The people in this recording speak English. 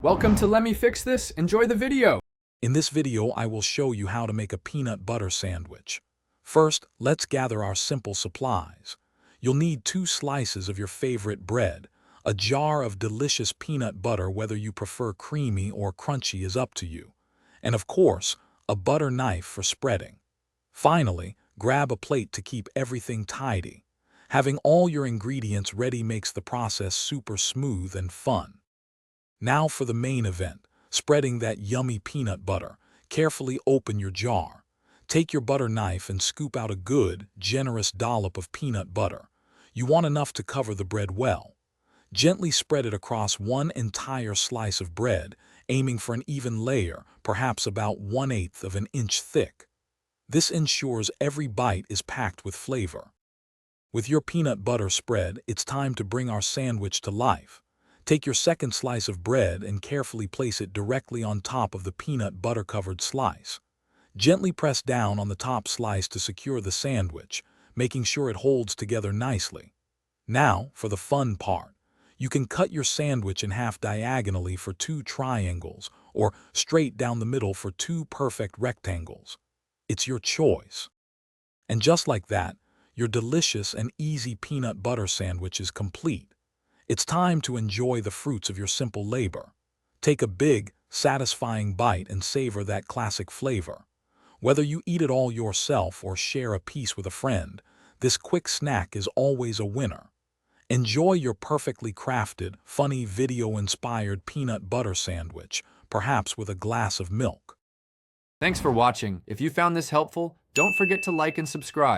Welcome to Let Me Fix This. Enjoy the video. In this video, I will show you how to make a peanut butter sandwich. First, let's gather our simple supplies. You'll need 2 slices of your favorite bread, a jar of delicious peanut butter, whether you prefer creamy or crunchy is up to you, and of course, a butter knife for spreading. Finally, grab a plate to keep everything tidy. Having all your ingredients ready makes the process super smooth and fun. Now for the main event, spreading that yummy peanut butter. Carefully open your jar. Take your butter knife and scoop out a good, generous dollop of peanut butter. You want enough to cover the bread well. Gently spread it across one entire slice of bread, aiming for an even layer, perhaps about 1/8 of an inch thick. This ensures every bite is packed with flavor. With your peanut butter spread, it's time to bring our sandwich to life. Take your second slice of bread and carefully place it directly on top of the peanut butter-covered slice. Gently press down on the top slice to secure the sandwich, making sure it holds together nicely. Now, for the fun part. You can cut your sandwich in half diagonally for 2 triangles, or straight down the middle for 2 perfect rectangles. It's your choice. And just like that, your delicious and easy peanut butter sandwich is complete. It's time to enjoy the fruits of your simple labor. Take a big, satisfying bite and savor that classic flavor. Whether you eat it all yourself or share a piece with a friend, this quick snack is always a winner. Enjoy your perfectly crafted, funny video-inspired peanut butter sandwich, perhaps with a glass of milk. Thanks for watching. If you found this helpful, don't forget to like and subscribe.